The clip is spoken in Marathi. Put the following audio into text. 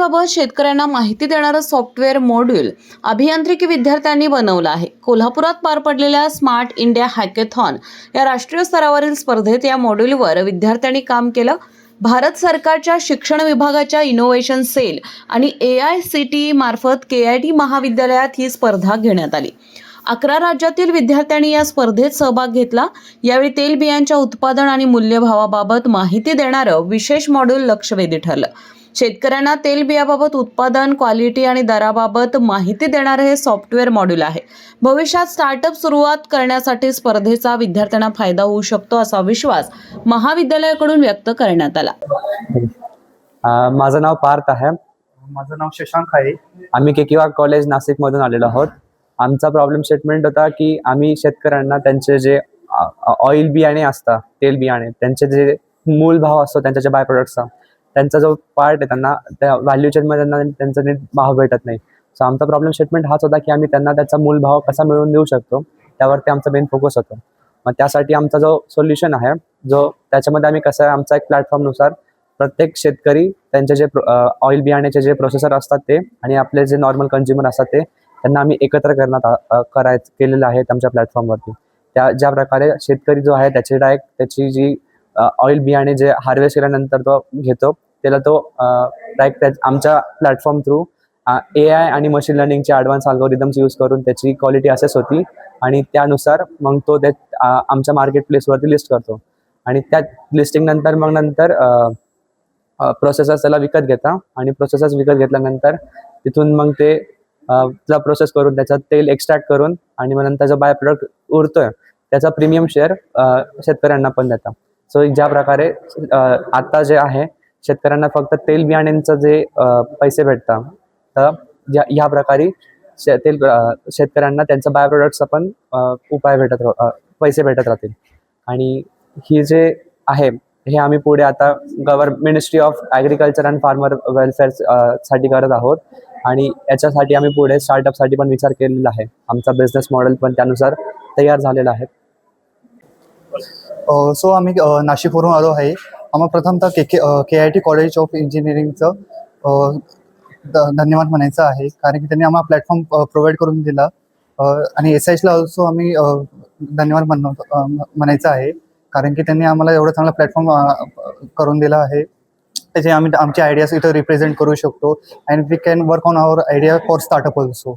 शेतीबाबत शेतकऱ्यांना माहिती देणारं सॉफ्टवेअर मॉड्यूल अभियांत्रिकी विद्यार्थ्यांनी बनवलं आहे। कोल्हापुरात पार पडलेल्या स्मार्ट इंडिया हॅकेथॉन या राष्ट्रीय स्तरावरील स्पर्धेत या मॉड्यूलवर विद्यार्थ्यांनी काम केलं। भारत सरकारच्या शिक्षण विभागाच्या इनोव्हेशन सेल आणि AICTE मार्फत KIT महाविद्यालयात ही स्पर्धा घेण्यात आली। 11 राज्यातील विद्यार्थ्यांनी या स्पर्धेत सहभाग घेतला। यावेळी तेलबियांच्या उत्पादन आणि मूल्यभावाबाबत माहिती देणारं विशेष मॉड्यूल लक्षवेधी ठरलं। शेतकऱ्यांना तेलबियाबाबत उत्पादन, क्वालिटी आणि दराबाबत माहिती देणारे हे सॉफ्टवेअर मॉड्यूल आहे। भविष्यात स्टार्टअप सुरुवात करण्यासाठी स्पर्धेचा विद्यार्थ्यांना फायदा होऊ शकतो असा विश्वास महाविद्यालयाकडून व्यक्त करण्यात आला। माझं नाव पार्थ आहे। माझं नाव शशांक आहे। आम्ही केकिवा कॉलेज नाशिक मधून आलेलो आहोत। आमचा प्रॉब्लेम स्टेटमेंट होता की आम्ही शेतकऱ्यांना त्यांचे जे ऑइल बियाणे असतात, तेल बियाणे, त्यांचे जे मूल भाव असतो, त्यांच्या जे बाय प्रोडक्ट्सचा त्यांचा जो पार्ट आहे त्यांना त्या व्हॅल्यू चेनमध्ये त्यांचा नीट भाव भेटत नाही। सो आमचा प्रॉब्लेम स्टेटमेंट हाच होता की आम्ही त्यांना त्याचा मूल भाव कसा मिळवून देऊ शकतो, त्यावरती आमचा मेन फोकस होतो। मग त्यासाठी आमचा जो सोल्युशन आहे, जो त्याच्यामध्ये आम्ही कसं आहे, आमचा एक प्लॅटफॉर्मनुसार प्रत्येक शेतकरी त्यांचे जे ऑइल बियाण्याचे जे प्रोसेसर असतात ते आणि आपले जे नॉर्मल कंझ्युमर असतात ते त्यांना आम्ही एकत्र केलेलं आहे आमच्या प्लॅटफॉर्मवरती। त्या ज्या प्रकारे शेतकरी जो आहे त्याची जी ऑइल बियाणे जे हार्वेस्ट केल्यानंतर तो घेतो, त्याला तो डायरेक्ट आमच्या प्लॅटफॉर्म थ्रू AI आणि मशीन लर्निंगचे ॲडव्हान्स अल्गोरिदम्स यूज करून त्याची क्वालिटी असेस होती आणि त्यानुसार मग तो आमच्या मार्केट प्लेसवरती लिस्ट करतो आणि त्या लिस्टिंग नंतर प्रोसेसर्स त्याला विकत घेता आणि प्रोसेसर्स विकत घेतल्यानंतर तिथून मग ते प्रोसेस करून त्याच्यात तेल एक्स्ट्रॅक्ट करून आणि मग नंतर जो बाय प्रोडक्ट उरतोय त्याचा प्रीमियम शेअर शेतकऱ्यांना पण देतात। सो ज्या प्रकारे आता जे आहे शेतकऱ्यांना फक्त तेल बियाण्यांचं जे पैसे भेटतात, तर ह्या प्रकारे शेतकऱ्यांना त्यांचं बाय प्रोडक्ट्सचा पण पैसे भेटत राहतील। आणि ही जे आहे हे आम्ही पुढे आता ministry of agriculture and farmer welfare साठी करत आहोत आणि याच्यासाठी आम्ही पुढे स्टार्टअपसाठी पण विचार केलेला आहे। आमचा बिझनेस मॉडेल पण त्यानुसार तयार झालेला आहे। सो आम्ही नाशिकवरून आलो आहे। आम्हाला प्रथमतः KIT कॉलेज ऑफ इंजिनिअरिंगचं धन्यवाद म्हणायचं आहे, कारण की त्यांनी आम्हाला प्लॅटफॉर्म प्रोव्हाइड करून दिला आणि SIHला ऑल्सो आम्ही धन्यवाद म्हणायचं आहे, कारण की त्यांनी आम्हाला एवढं चांगला प्लॅटफॉर्म करून दिला आहे। त्याचे आम्ही आमचे आयडियाज इथं रिप्रेझेंट करू शकतो and we can work on our idea for startup also.